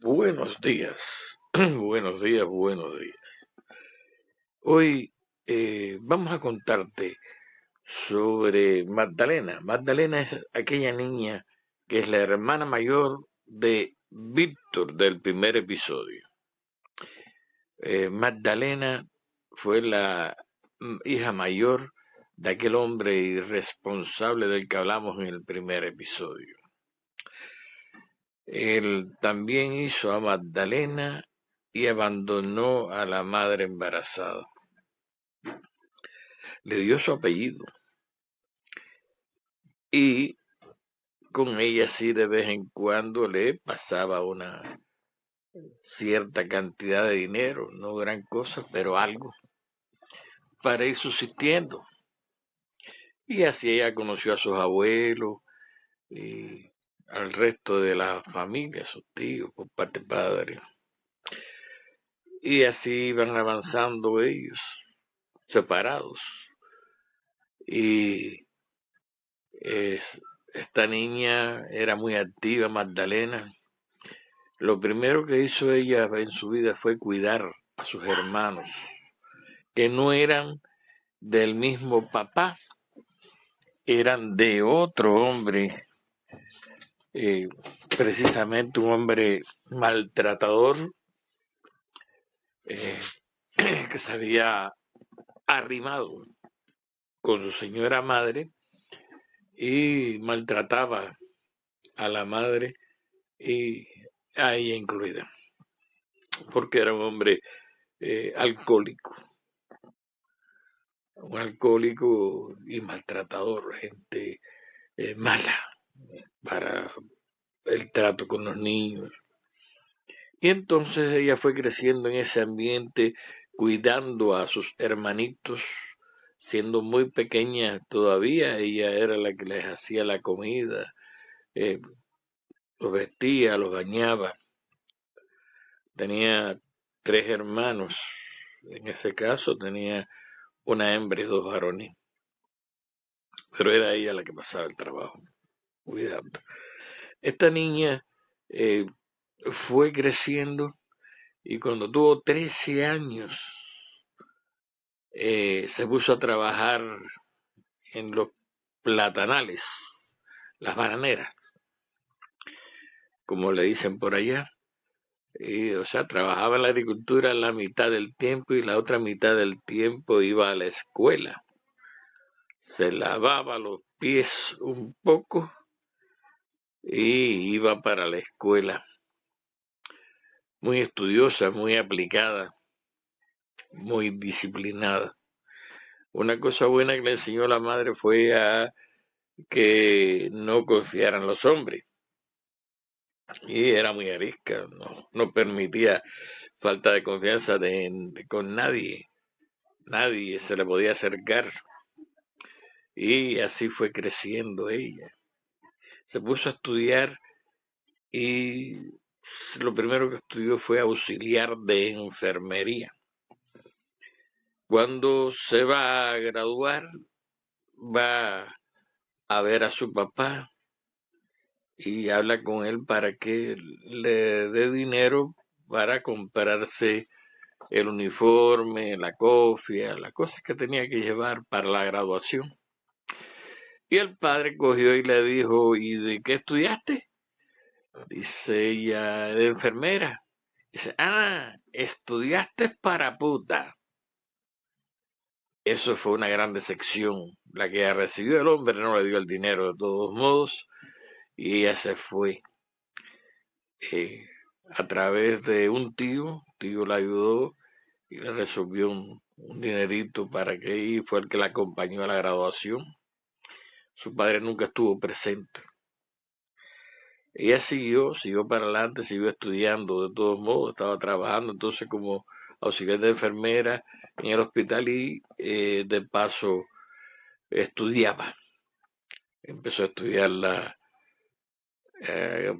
Buenos días, buenos días, buenos días. Hoy vamos a contarte sobre Magdalena. Magdalena es aquella niña que es la hermana mayor de Víctor del primer episodio. Magdalena fue la hija mayor de aquel hombre irresponsable del que hablamos en el primer episodio. Él también hizo a Magdalena y abandonó a la madre embarazada. Le dio su apellido y con ella sí de vez en cuando le pasaba una cierta cantidad de dinero, no gran cosa, pero algo, para ir subsistiendo. Y así ella conoció a sus abuelos y al resto de la familia, sus tíos por parte de padre. Y así iban avanzando ellos, separados. Y esta niña era muy activa, Magdalena. Lo primero que hizo ella en su vida fue cuidar a sus hermanos, que no eran del mismo papá, eran de otro hombre, eh, precisamente un hombre maltratador, eh, que se había arrimado con su señora madre y maltrataba a la madre y a ella incluida, porque era un hombre alcohólico, un alcohólico y maltratador, gente mala para el trato con los niños. Y entonces ella fue creciendo en ese ambiente, cuidando a sus hermanitos, siendo muy pequeña todavía, ella era la que les hacía la comida, eh, los vestía, los bañaba. Tenía tres hermanos, en ese caso tenía una hembra y dos varones, pero era ella la que pasaba el trabajo, cuidando. Esta niña eh, fue creciendo y cuando tuvo 13 años se puso a trabajar en los platanales, las bananeras, como le dicen por allá. Y, o sea, trabajaba en la agricultura la mitad del tiempo y la otra mitad del tiempo iba a la escuela. Se lavaba los pies un poco y iba para la escuela. Muy estudiosa, muy aplicada, muy disciplinada. Una cosa buena que le enseñó la madre fue a que no confiaran los hombres. Y era muy arisca, no permitía falta de confianza con nadie. Nadie se le podía acercar. Y así fue creciendo ella. Se puso a estudiar y lo primero que estudió fue auxiliar de enfermería. Cuando se va a graduar, va a ver a su papá y habla con él para que le dé dinero para comprarse el uniforme, la cofia, las cosas que tenía que llevar para la graduación. Y el padre cogió y le dijo, ¿y de qué estudiaste? Dice ella, de enfermera. Dice, estudiaste para puta. Eso fue una gran decepción. La que recibió el hombre no le dio el dinero de todos modos y ella se fue. A través de un tío la ayudó y le resolvió un dinerito para que y fue el que la acompañó a la graduación. Su padre nunca estuvo presente. Ella siguió para adelante, siguió estudiando, de todos modos, estaba trabajando entonces como auxiliar de enfermera en el hospital y de paso estudiaba. Empezó a estudiar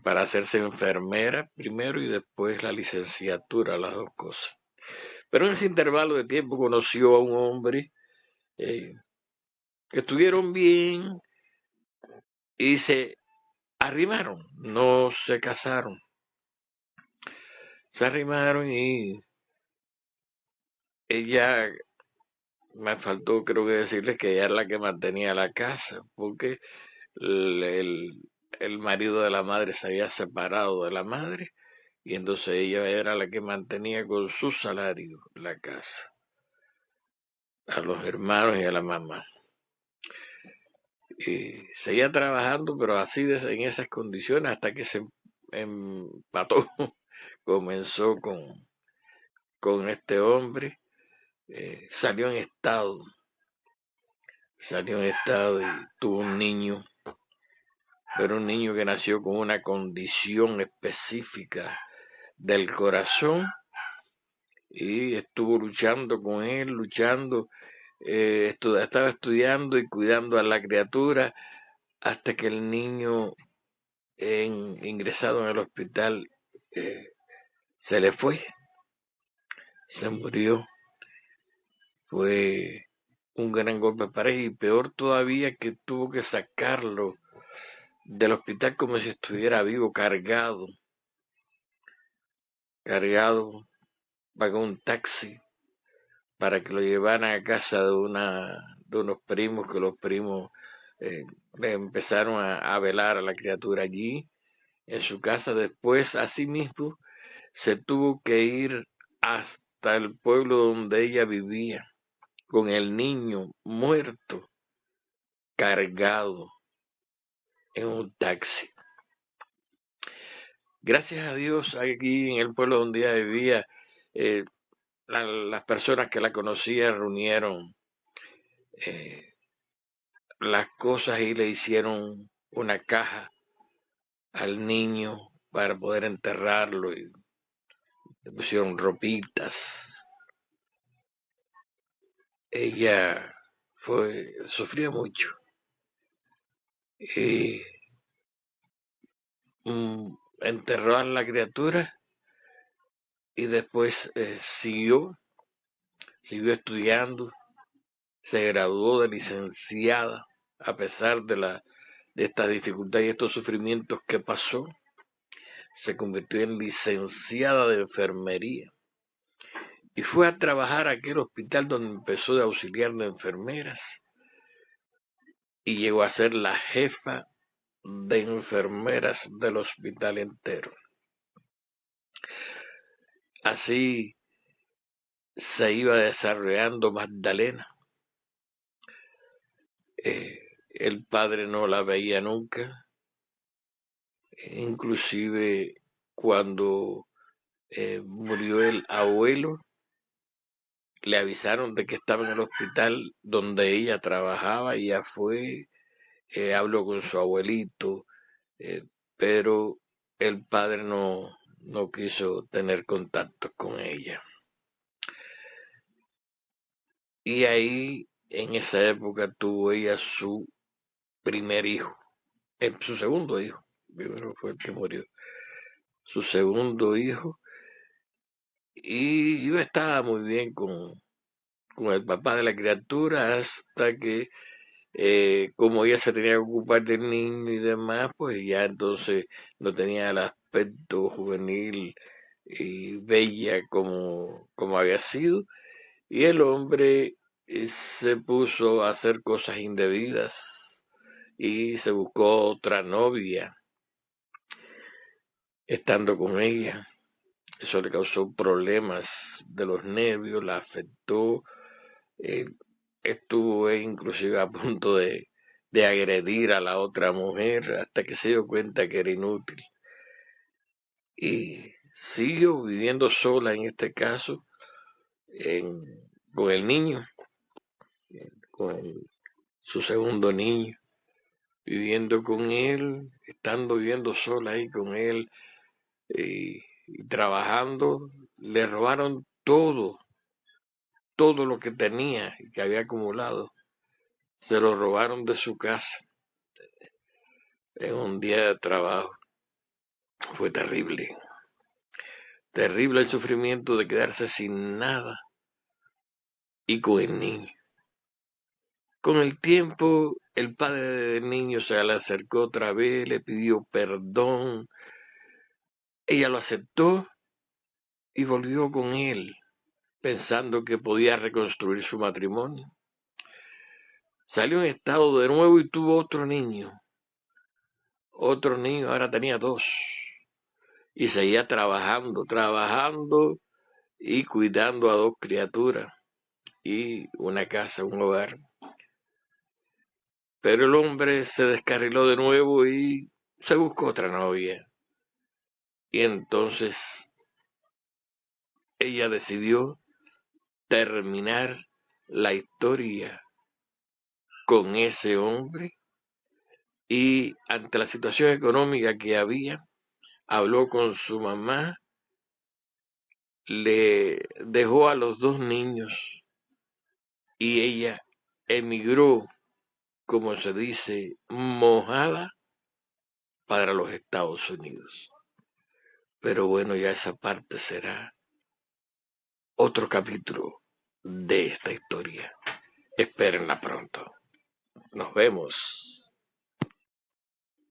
para hacerse enfermera primero y después la licenciatura, las dos cosas. Pero en ese intervalo de tiempo conoció a un hombre, eh, que estuvieron bien y se arrimaron, no se casaron. Se arrimaron y ella, me faltó creo que decirles que ella era la que mantenía la casa, porque el, el- el marido de la madre se había separado de la madre y entonces ella era la que mantenía con su salario la casa, a los hermanos y a la mamá. Y seguía trabajando, pero así en esas condiciones hasta que se empató, comenzó con este hombre, salió en estado y tuvo un niño, pero un niño que nació con una condición específica del corazón y estuvo luchando con él, luchando, estaba estudiando y cuidando a la criatura hasta que el niño ingresado en el hospital eh, se le fue, se murió. Fue un gran golpe para él y peor todavía que tuvo que sacarlo del hospital como si estuviera vivo, cargado, pagó un taxi para que lo llevaran a casa de unos primos, que los primos le empezaron a velar a la criatura allí en su casa. Después, asimismo, se tuvo que ir hasta el pueblo donde ella vivía, con el niño muerto, cargado en un taxi. Gracias a Dios, aquí en el pueblo donde ella vivía, eh, las personas que la conocían reunieron las cosas y le hicieron una caja al niño para poder enterrarlo y le pusieron ropitas. Ella sufría mucho y enterró a la criatura y después siguió estudiando, se graduó de licenciada a pesar de esta dificultad y estos sufrimientos que pasó, se convirtió en licenciada de enfermería y fue a trabajar a aquel hospital donde empezó de auxiliar de enfermeras y llegó a ser la jefa de enfermeras del hospital entero. Así se iba desarrollando Magdalena. El padre no la veía nunca, inclusive cuando murió el abuelo, le avisaron de que estaba en el hospital donde ella trabajaba y ella fue, habló con su abuelito, eh, pero el padre no quiso tener contacto con ella. Y ahí, en esa época, tuvo ella su primer hijo, su segundo hijo, primero fue el que murió, su segundo hijo, y yo estaba muy bien con el papá de la criatura hasta que como ella se tenía que ocupar del niño y demás, pues ya entonces no tenía el aspecto juvenil y bella como había sido, y el hombre se puso a hacer cosas indebidas y se buscó otra novia estando con ella. Eso le causó problemas de los nervios, la afectó, eh, estuvo inclusive a punto de agredir a la otra mujer hasta que se dio cuenta que era inútil. Y siguió viviendo sola en este caso con el niño, su segundo niño, viviendo con él, estando viviendo sola ahí con él y trabajando. Le robaron todo lo que tenía y que había acumulado. Se lo robaron de su casa en un día de trabajo. Fue terrible. Terrible el sufrimiento de quedarse sin nada y con el niño. Con el tiempo, el padre del niño se le acercó otra vez, le pidió perdón. Ella lo aceptó y volvió con él, pensando que podía reconstruir su matrimonio. Salió en estado de nuevo y tuvo otro niño. Otro niño, ahora tenía 2. Y seguía trabajando y cuidando a 2 criaturas y una casa, un hogar. Pero el hombre se descarriló de nuevo y se buscó otra novia. Y entonces ella decidió terminar la historia con ese hombre y ante la situación económica que había, habló con su mamá, le dejó a los 2 niños y ella emigró, como se dice, mojada para los Estados Unidos. Pero bueno, ya esa parte será otro capítulo de esta historia. Espérenla pronto. Nos vemos.